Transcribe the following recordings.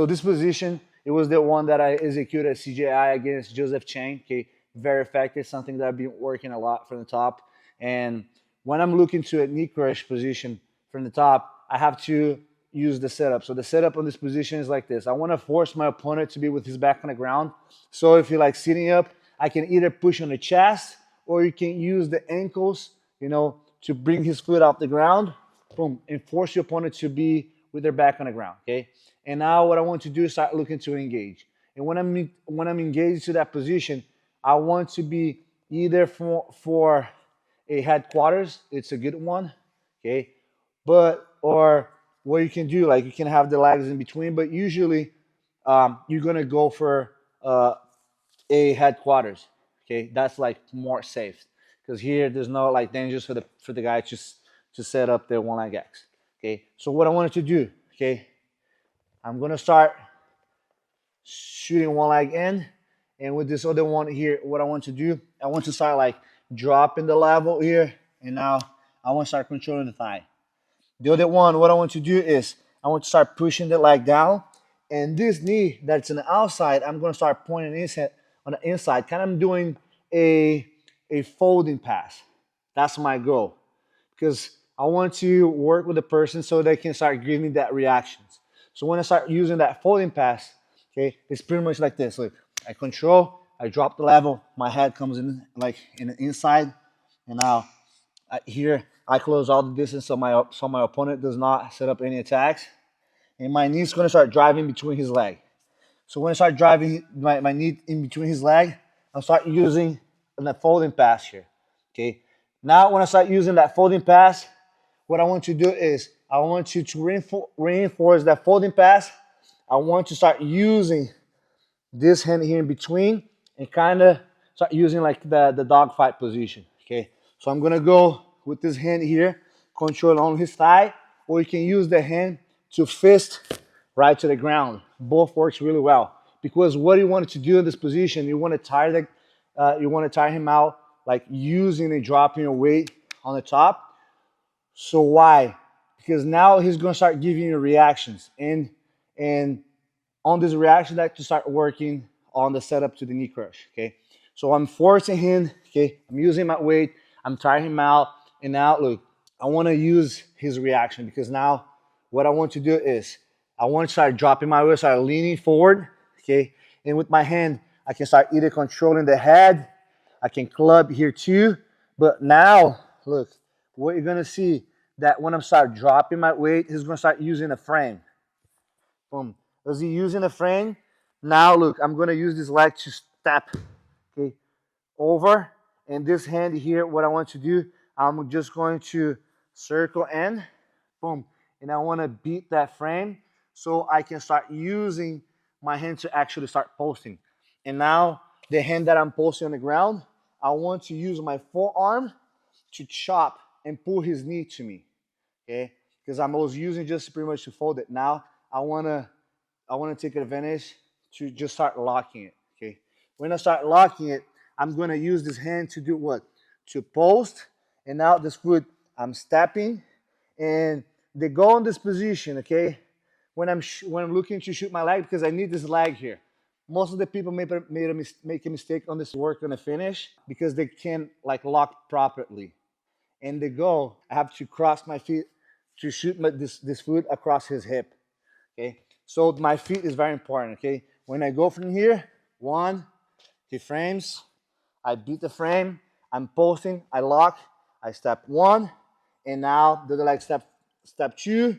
So this position, it was the one that I executed at CJI against Joseph Chang. Okay, very effective, something that I've been working a lot from the top. And when I'm looking to a knee crush position from the top, I have to use the setup. So the setup on this position is like this. I want to force my opponent to be with his back on the ground. So if you're like sitting up, I can either push on the chest or you can use the ankles, to bring his foot off the ground, boom, and force your opponent to be with their back on the ground, okay? And now what I want to do is start looking to engage. And when I'm engaged to that position, I want to be either for a headquarters, it's a good one, okay? But, or what you can do, like you can have the legs in between, but usually you're gonna go for a headquarters, okay? That's like more safe because here there's no like dangers for the guy to set up their one leg X, okay? So what I wanted to do, okay, I'm gonna start shooting one leg in, and with this other one here, what I want to do, I want to start like dropping the level here, and now I want to start controlling the thigh. The other one, what I want to do is I want to start pushing the leg down, and this knee that's on the outside, I'm going to start pointing inside on the inside, kind of doing a folding pass. That's my goal because I want to work with the person so they can start giving me that reactions. So when I start using that folding pass, okay, it's pretty much like this. Look, I control, I drop the level, my head comes in like in the inside, and now here I close all the distance so my opponent does not set up any attacks, and my knee's going to start driving between his leg. So when I start driving my knee in between his leg, I'll start using the folding pass here. Okay. Now when I start using that folding pass, what I want you to do is I want you to reinforce that folding pass. I want to start using this hand here in between and kind of start using like the dog fight position. Okay. So I'm gonna go with this hand here, control on his thigh, or you can use the hand to fist right to the ground. Both works really well because what you want to do in this position, you want to tire him out like using and dropping your weight on the top. So why? Because now he's gonna start giving you reactions, and on this reaction that to start working on the setup to the knee crush. Okay, so I'm forcing him. Okay, I'm using my weight. I'm tiring him out, and now look, I want to use his reaction because now what I want to do is I want to start dropping my weight, start leaning forward. Okay, and with my hand I can start either controlling the head, I can club here too. But now look, what you're gonna see that when I start dropping my weight, he's gonna start using a frame. Boom. As he using a frame, now look, I'm gonna use this leg to step, okay, over, and this hand here, what I want to do, I'm just going to circle in, boom, and I want to beat that frame so I can start using my hand to actually start posting. And now the hand that I'm posting on the ground, I want to use my forearm to chop and pull his knee to me, okay? Because I was using just pretty much to fold it. Now I wanna take advantage to just start locking it, okay? When I start locking it, I'm gonna use this hand to do what? To post, and now this foot, I'm stepping, and they go in this position, okay? When I'm looking to shoot my leg, because I need this leg here. Most of the people make a mistake on this work on the finish because they can't like lock properly. And the goal, I have to cross my feet to shoot this foot across his hip, okay? So my feet is very important, okay? When I go from here, one, he frames, I beat the frame, I'm posting, I lock, I step one, and now the leg step two,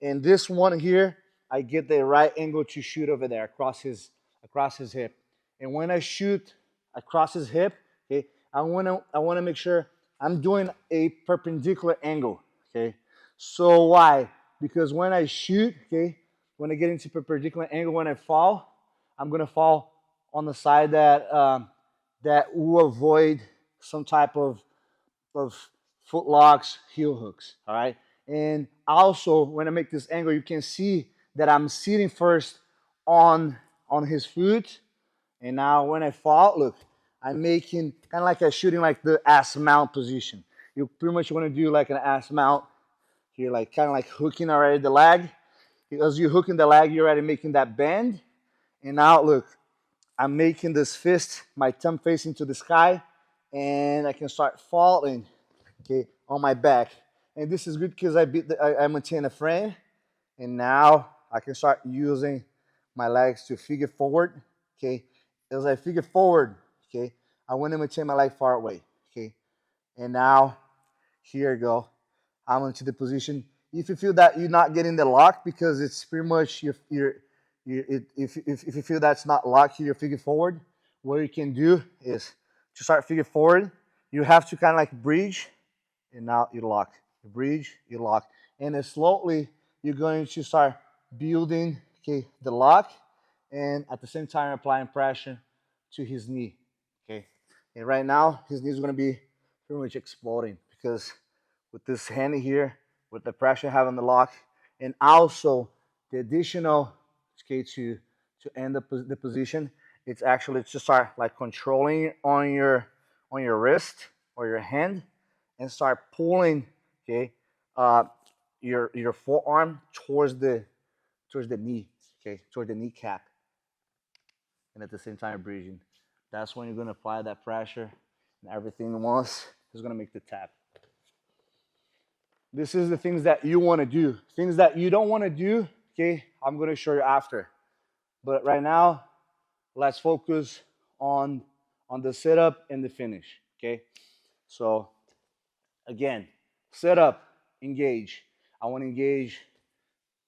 and this one here, I get the right angle to shoot over there across his hip. And when I shoot across his hip, okay, I wanna make sure I'm doing a perpendicular angle, okay? So why? Because when I shoot, okay, when I get into perpendicular angle, when I fall, I'm gonna fall on the side that will avoid some type of foot locks, heel hooks, all right? And also, when I make this angle, you can see that I'm sitting first on his foot, and now when I fall, look, I'm making kind of like a shooting like the ass mount position. You pretty much want to do like an ass mount here, like kind of like hooking already the leg, As you're hooking the leg, you're already making that bend. And now look, I'm making this fist, my thumb facing to the sky, and I can start falling, okay, on my back. And this is good because I maintain a frame, and now I can start using my legs to figure forward, okay. As I figure forward, okay, I want to maintain my leg far away, okay. And now, here you go. I'm into the position. If you feel that you're not getting the lock because it's pretty much if you feel that's not locked here, you're figure forward, what you can do is to start figure forward, you have to kind of like bridge, and now you lock. You bridge, you lock. And then slowly you're going to start building, okay, the lock, and at the same time applying pressure to his knee. Okay. And right now his knee is gonna be pretty much exploding because with this hand here, with the pressure having the lock, and also the additional, okay, to end the position, it's actually to start like controlling on your wrist or your hand, and start pulling, okay, uh, your forearm towards the knee, okay, towards the kneecap, and at the same time breathing. That's when you're gonna apply that pressure, and everything once is gonna make the tap. This is the things that you want to do. Things that you don't want to do, okay, I'm going to show you after. But right now, let's focus on the setup and the finish, okay? So again, setup, engage. I want to engage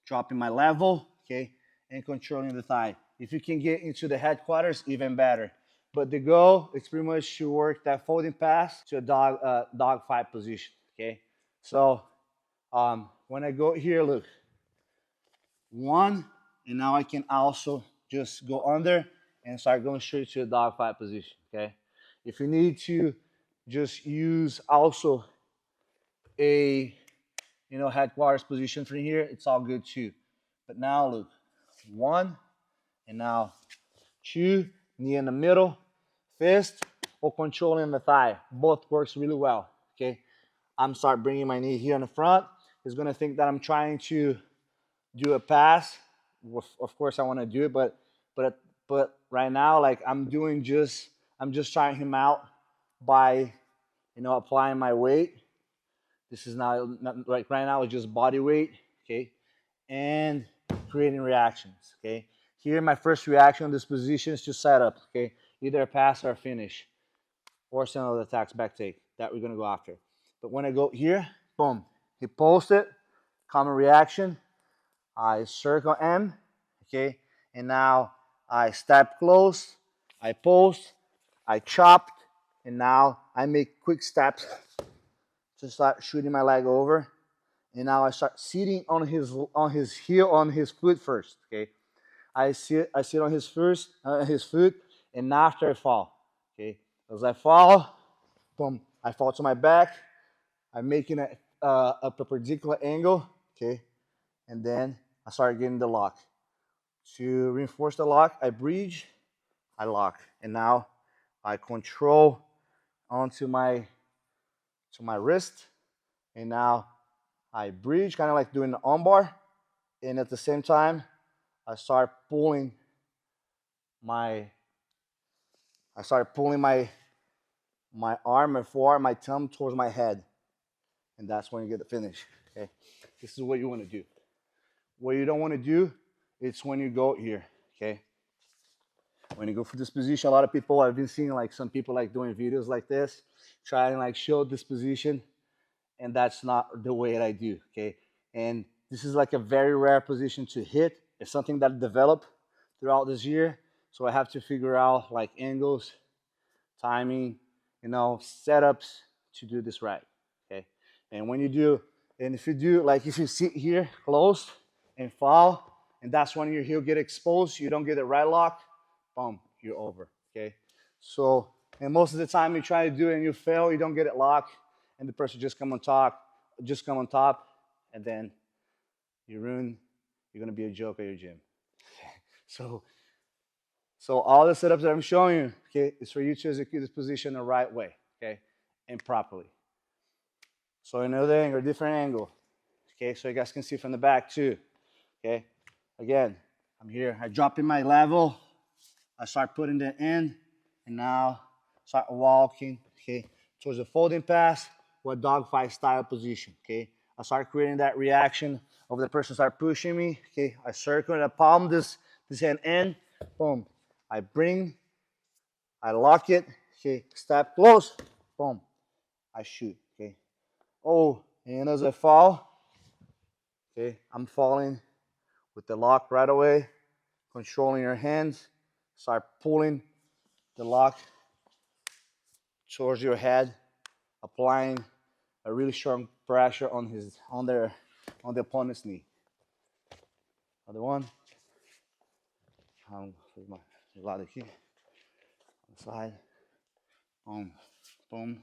dropping my level, okay, and controlling the thigh. If you can get into the headquarters, even better. But the goal is pretty much to work that folding pass to a dog fight position, okay? So when I go here, look, one, and now I can also just go under and start going straight to the dog fight position, okay? If you need to just use also a, headquarters position from here, it's all good too. But now look, one, and now two, knee in the middle, fist, or controlling the thigh. Both works really well, okay? I'm start bringing my knee here in the front. He's gonna think that I'm trying to do a pass. Of course, I want to do it, but but right now, like I'm just trying him out by applying my weight. This is not like right now. It's just body weight, okay, and creating reactions, okay. Here, my first reaction in this position is to set up, okay, either a pass or a finish, or some of the attacks back take that we're gonna go after. But when I go here, boom, he posted, common reaction. I circle M, okay, and now I step close, I post, I chopped, and now I make quick steps to start shooting my leg over, and now I start sitting on his heel, on his foot first, okay. I sit on his foot, and after I fall, okay. As I fall, boom, I fall to my back. I'm making a perpendicular angle, okay, and then I start getting the lock. To reinforce the lock, I bridge, I lock, and now I control onto my wrist, and now I bridge, kind of like doing the armbar, and at the same time, I start pulling my my arm, my forearm, my thumb towards my head, and that's when you get the finish. Okay, this is what you want to do. What you don't want to do, it's when you go here. Okay, when you go for this position, a lot of people, I've been seeing like some people like doing videos like this, trying like show this position, and that's not the way that I do, okay? And this is like a very rare position to hit. It's something that I developed throughout this year, so I have to figure out like angles, timing, setups to do this right, okay? And when you do, and if you do, like if you sit here close and fall, and that's when your heel get exposed, you don't get it right lock, boom, you're over, okay? So, and most of the time you try to do it and you fail, you don't get it locked, and the person just come on top, and then you're gonna be a joke at your gym. So, so all the setups that I'm showing you, okay, is for you to execute this position the right way, okay, and properly. So another angle, different angle, okay, so you guys can see from the back too, okay. Again, I'm here. I drop in my level. I start putting the in, and now start walking, okay, towards the folding pass or dogfight style position, okay. I start creating that reaction of the person start pushing me, okay. I circle and I palm this hand in, boom. I bring, I lock it, okay. Step close, boom. I shoot, okay. Oh, and as I fall, okay, I'm falling with the lock right away, controlling your hands, start pulling the lock towards your head, applying a really strong pressure on the opponent's knee. Other one, faz do lado aqui, on the side, boom.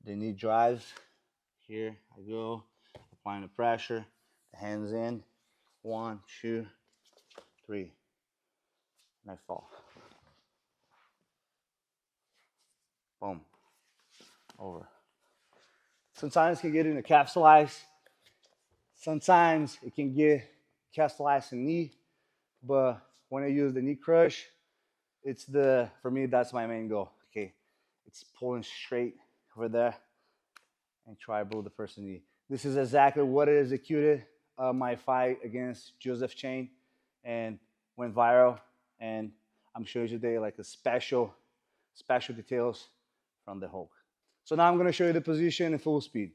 The knee drives. Here I go, applying the pressure. The hands in. 1, 2, 3, and I fall. Boom. Over. Sometimes it can get in the capsulized. Sometimes it can get capsulized in knee. But when I use the knee crush, for me, that's my main goal. Okay. It's pulling straight over there and try to blow the person knee. This is exactly what I executed my fight against Joseph Chain and went viral. And I'm showing you today like a special details from the Hulk. So now I'm going to show you the position in full speed.